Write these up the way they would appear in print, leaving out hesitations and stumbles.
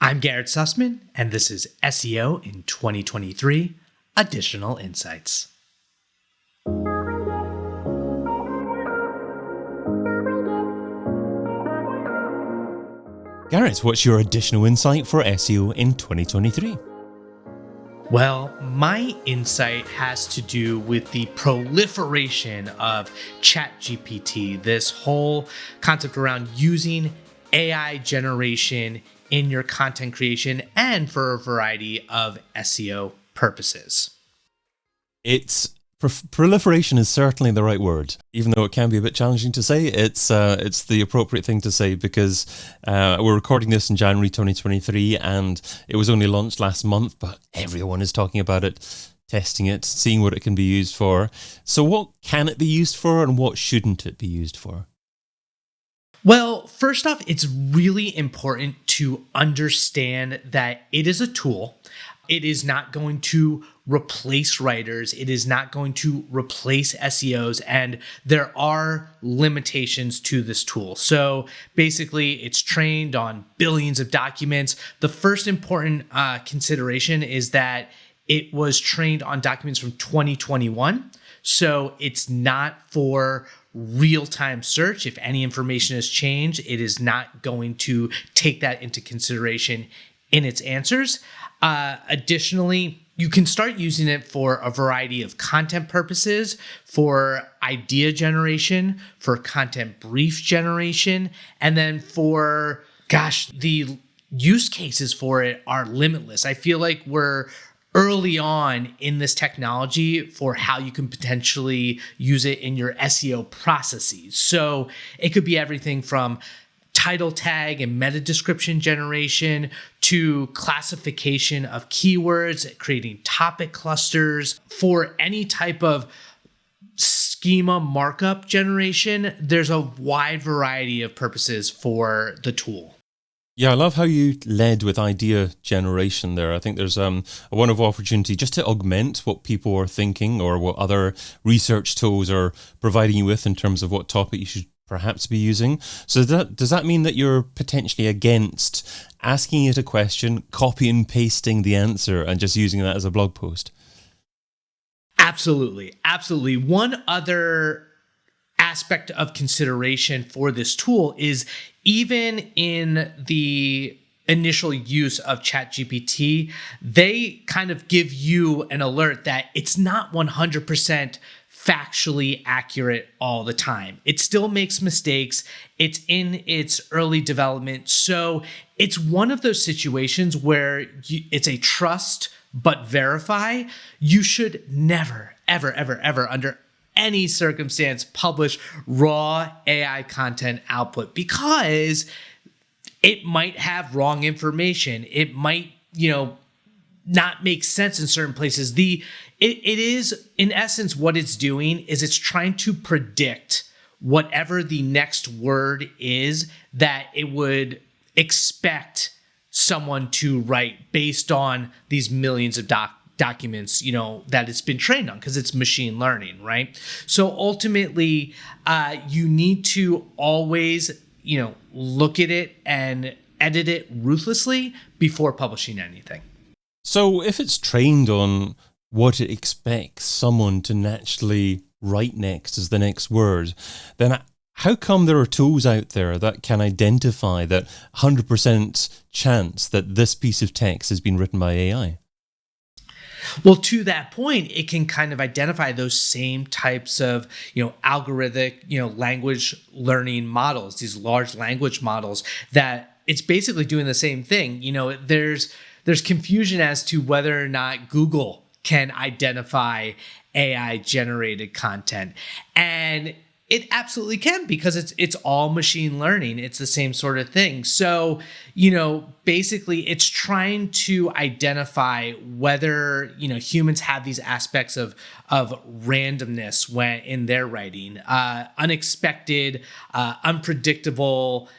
I'm Garrett Sussman, and this is SEO in 2023 Additional Insights. Garrett, what's your additional insight for SEO in 2023? Well, my insight has to do with the proliferation of Chat GPT, this whole concept around using AI generation in your content creation and for a variety of SEO purposes. Proliferation is certainly the right word, even though it can be a bit challenging to say. It's the appropriate thing to say because we're recording this in January 2023 and it was only launched last month, but everyone is talking about it, testing it, seeing what it can be used for. So what can it be used for and what shouldn't it be used for? Well, first off, it's really important to understand that it is a tool. It is not going to replace writers. It is not going to replace SEOs, and there are limitations to this tool. So basically, it's trained on billions of documents. The first important consideration is that it was trained on documents from 2021. So it's not for real-time search. If any information has changed, it is not going to take that into consideration in its answers. Additionally, you can start using it for a variety of content purposes, for idea generation, for content brief generation, and then for, the use cases for it are limitless. I feel like we're early on in this technology for how you can potentially use it in your SEO processes. So it could be everything from title tag and meta description generation to classification of keywords, creating topic clusters. For any type of schema markup generation, there's a wide variety of purposes for the tool. Yeah, I love how you led with idea generation there. I think there's a wonderful opportunity just to augment what people are thinking or what other research tools are providing you with in terms of what topic you should perhaps be using. So does that mean that you're potentially against asking it a question, copy and pasting the answer and just using that as a blog post? Absolutely. Absolutely. One other aspect of consideration for this tool is even in the initial use of Chat GPT, they kind of give you an alert that it's not 100% factually accurate all the time. It still makes mistakes. It's in its early development. So it's one of those situations where it's a trust but verify. You should never, ever, ever, ever, under any circumstance, publish raw AI content output because it might have wrong information. It might, not make sense in certain places. It is, in essence, what it's doing is it's trying to predict whatever the next word is that it would expect someone to write based on these millions of documents, that it's been trained on because it's machine learning, right? So ultimately, you need to always, look at it and edit it ruthlessly before publishing anything. So if it's trained on what it expects someone to naturally write next as the next word, then how come there are tools out there that can identify that 100% chance that this piece of text has been written by AI? Well, to that point, it can kind of identify those same types of, algorithmic, language learning models, these large language models that it's basically doing the same thing. There's confusion as to whether or not Google can identify AI generated content. And it absolutely can because it's all machine learning. It's the same sort of thing. So, basically it's trying to identify whether, humans have these aspects of randomness when in their writing, unexpected, unpredictable,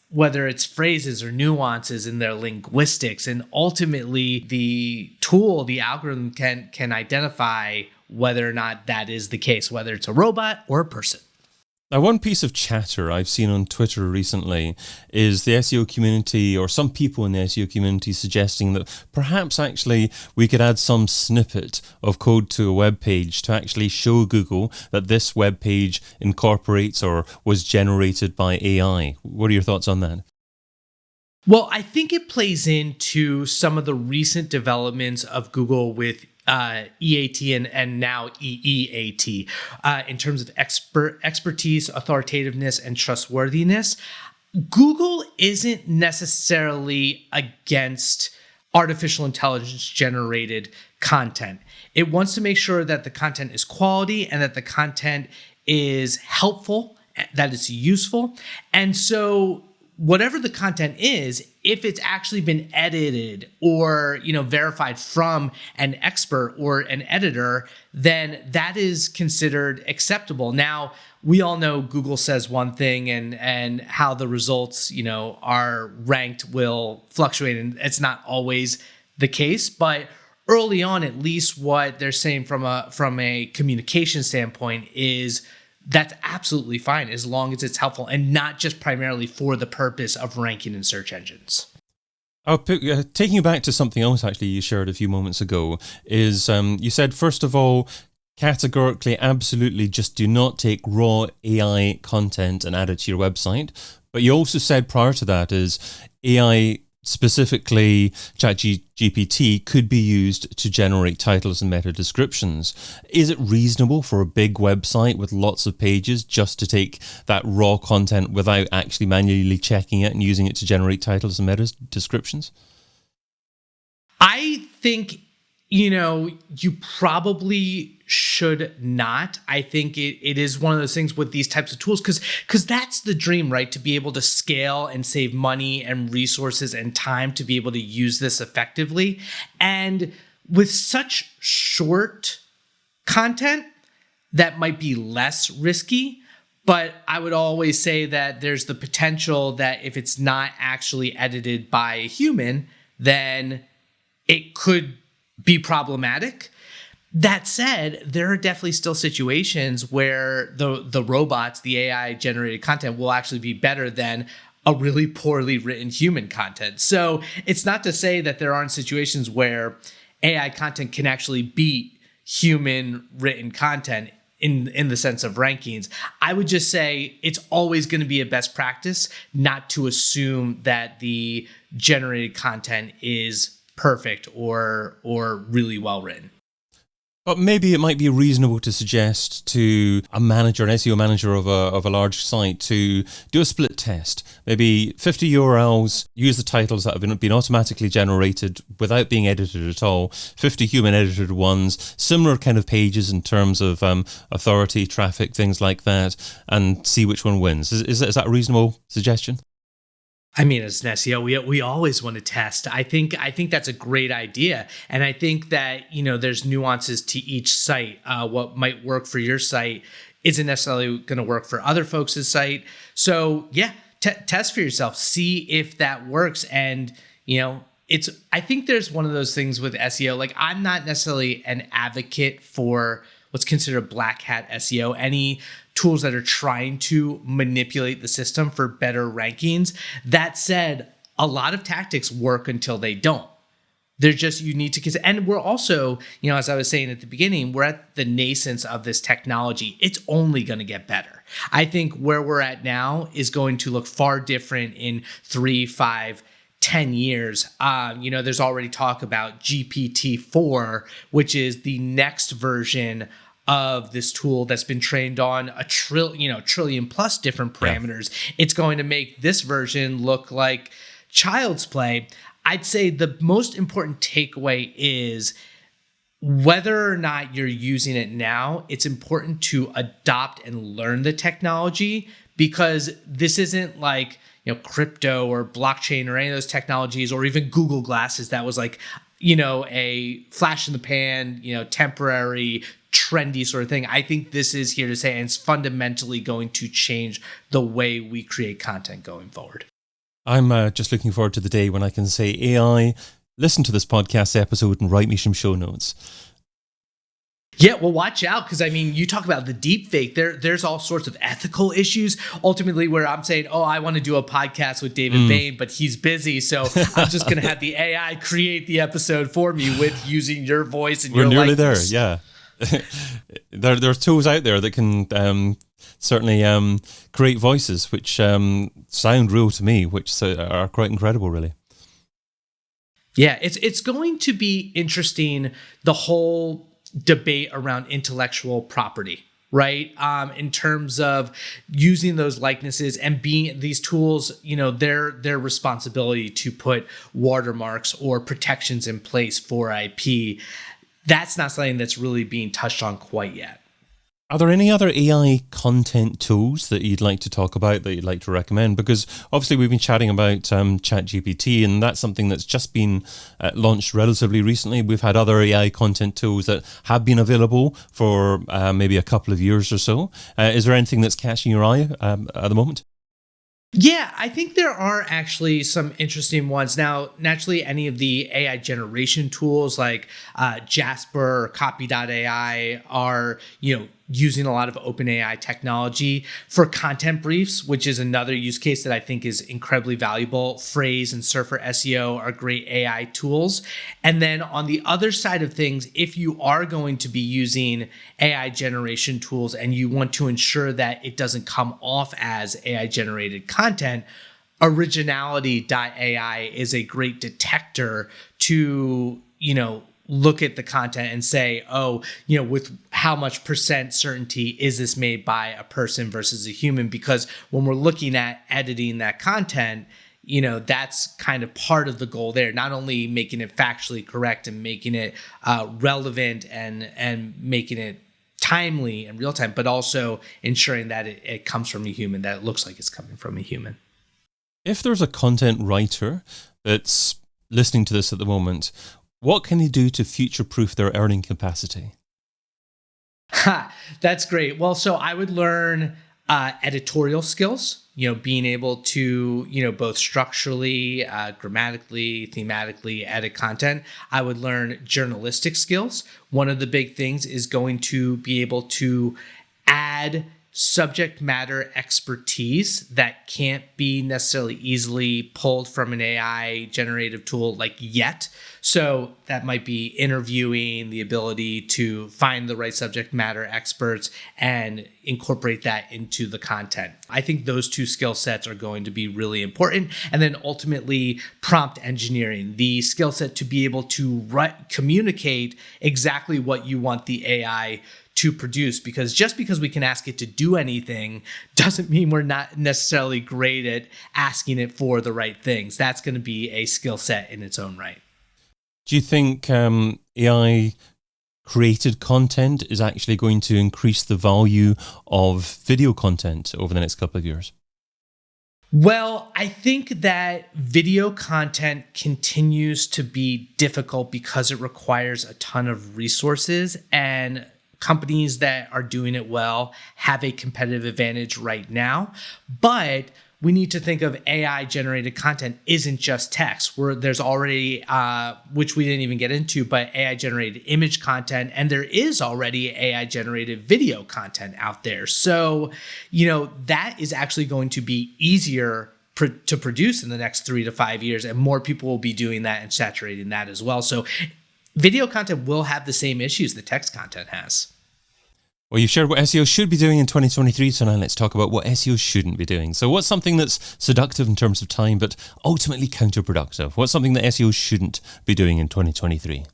whether it's phrases or nuances in their linguistics. And ultimately the tool, the algorithm can identify whether or not that is the case, whether it's a robot or a person. Now, one piece of chatter I've seen on Twitter recently is the SEO community, or some people in the SEO community, suggesting that perhaps actually we could add some snippet of code to a web page to actually show Google that this web page incorporates or was generated by AI. What are your thoughts on that? Well, I think it plays into some of the recent developments of Google with EAT and now EEAT in terms of expertise, authoritativeness, and trustworthiness. Google isn't necessarily against artificial intelligence generated content. It wants to make sure that the content is quality and that the content is helpful, that it's useful. And so whatever the content is, if it's actually been edited or, verified from an expert or an editor, then that is considered acceptable. Now, we all know Google says one thing and how the results, are ranked will fluctuate, and it's not always the case. But early on, at least what they're saying from a communication standpoint is that's absolutely fine as long as it's helpful and not just primarily for the purpose of ranking in search engines. Taking you back to something else actually you shared a few moments ago is you said, first of all, categorically, absolutely just do not take raw AI content and add it to your website. But you also said prior to that is AI, specifically Chat GPT, could be used to generate titles and meta descriptions. Is it reasonable for a big website with lots of pages just to take that raw content without actually manually checking it and using it to generate titles and meta descriptions? I think, you probably should not. I think it is one of those things with these types of tools because that's the dream, right? To be able to scale and save money and resources and time to be able to use this effectively. And with such short content, that might be less risky. But I would always say that there's the potential that if it's not actually edited by a human, then it could be problematic. That said, there are definitely still situations where the robots, the AI generated content will actually be better than a really poorly written human content. So it's not to say that there aren't situations where AI content can actually beat human written content in the sense of rankings. I would just say it's always going to be a best practice not to assume that the generated content is perfect or really well written. But maybe it might be reasonable to suggest to a manager, an SEO manager of a large site, to do a split test. Maybe 50 URLs, use the titles that have been automatically generated without being edited at all. 50 human edited ones, similar kind of pages in terms of authority, traffic, things like that, and see which one wins. Is that a reasonable suggestion? I mean, as an SEO, we always want to test. I think that's a great idea, and I think that there's nuances to each site. What might work for your site isn't necessarily going to work for other folks' site. So yeah, test for yourself, see if that works. And I think there's one of those things with SEO. Like, I'm not necessarily an advocate for what's considered black hat SEO. Any tools that are trying to manipulate the system for better rankings. That said, a lot of tactics work until they don't. They're just, you need to consider. And we're also, as I was saying at the beginning, we're at the nascence of this technology. It's only going to get better. I think where we're at now is going to look far different in 3, 5, 10 years. There's already talk about GPT-4, which is the next version of this tool that's been trained on a trillion plus different parameters. Yeah. It's going to make this version look like child's play. I'd say the most important takeaway is whether or not you're using it now, it's important to adopt and learn the technology, because this isn't like, crypto or blockchain or any of those technologies, or even Google Glasses that was like, a flash in the pan, temporary, trendy sort of thing. I think this is here to say, and it's fundamentally going to change the way we create content going forward. I'm just looking forward to the day when I can say, AI, listen to this podcast episode and write me some show notes. Yeah, well, watch out, because I mean, you talk about the deep fake. There's all sorts of ethical issues. Ultimately, where I'm saying, oh, I want to do a podcast with David Bain, but he's busy, so I'm just going to have the AI create the episode for me with using your voice and We're your nearly likeness. there, yeah. There's tools out there that can certainly create voices which sound real to me, which are quite incredible, really. Yeah, it's going to be interesting, the whole debate around intellectual property, right? In terms of using those likenesses and being these tools, their responsibility to put watermarks or protections in place for IP. That's not something that's really being touched on quite yet. Are there any other AI content tools that you'd like to talk about, that you'd like to recommend? Because obviously we've been chatting about Chat GPT, and that's something that's just been launched relatively recently. We've had other AI content tools that have been available for maybe a couple of years or so. Is there anything that's catching your eye at the moment? Yeah, I think there are actually some interesting ones. Now, naturally, any of the AI generation tools like Jasper or Copy.ai are, using a lot of OpenAI technology for content briefs, which is another use case that I think is incredibly valuable. Phrase and Surfer SEO are great AI tools. And then on the other side of things, if you are going to be using AI generation tools and you want to ensure that it doesn't come off as AI generated content, Originality.ai is a great detector to, look at the content and say, oh, with how much percent certainty is this made by a person versus a human? Because when we're looking at editing that content, that's kind of part of the goal there, not only making it factually correct and making it relevant and making it timely and real time, but also ensuring that it comes from a human, that it looks like it's coming from a human. If there's a content writer that's listening to this at the moment, what can they do to future-proof their earning capacity? That's great. Well, so I would learn editorial skills, being able to, both structurally, grammatically, thematically edit content. I would learn journalistic skills. One of the big things is going to be able to add subject matter expertise that can't be necessarily easily pulled from an AI generative tool like yet. So that might be interviewing, the ability to find the right subject matter experts and incorporate that into the content. I think those two skill sets are going to be really important. And then ultimately prompt engineering, the skill set to be able to communicate exactly what you want the AI to produce, because just because we can ask it to do anything doesn't mean we're not necessarily great at asking it for the right things. That's going to be a skill set in its own right. Do you think AI created content is actually going to increase the value of video content over the next couple of years? Well, I think that video content continues to be difficult because it requires a ton of resources, and companies that are doing it well have a competitive advantage right now. But we need to think of AI generated content isn't just text, where there's already, which we didn't even get into, but AI generated image content. And there is already AI generated video content out there. So, that is actually going to be easier to produce in the next 3 to 5 years. And more people will be doing that and saturating that as well. So video content will have the same issues that text content has. Well, you've shared what SEO should be doing in 2023, so now let's talk about what SEO shouldn't be doing. So what's something that's seductive in terms of time, but ultimately counterproductive? What's something that SEO shouldn't be doing in 2023?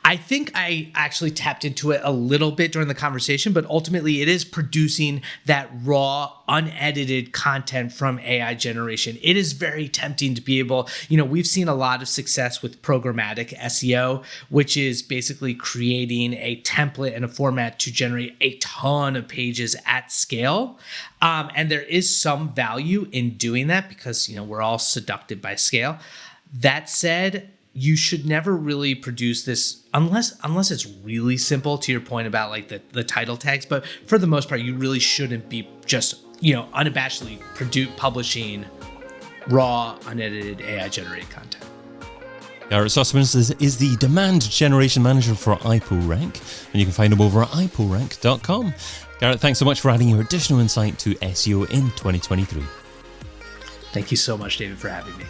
I think I actually tapped into it a little bit during the conversation, but ultimately it is producing that raw, unedited content from AI generation. It is very tempting to be able, we've seen a lot of success with programmatic SEO, which is basically creating a template and a format to generate a ton of pages at scale. And there is some value in doing that because, we're all seduced by scale. That said, you should never really produce this unless it's really simple, to your point about like the title tags. But for the most part, you really shouldn't be just, unabashedly publishing raw, unedited AI generated content. Garrett Sussman is the demand generation manager for IpoRank, and you can find him over at iporank.com. Garrett, thanks so much for adding your additional insight to SEO in 2023. Thank you so much, David, for having me.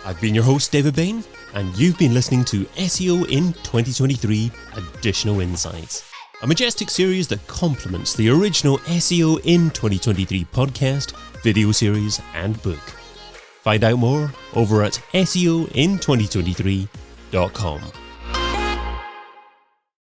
I've been your host, David Bain, and you've been listening to SEO in 2023 Additional Insights, a majestic series that complements the original SEO in 2023 podcast, video series, and book. Find out more over at SEOin2023.com.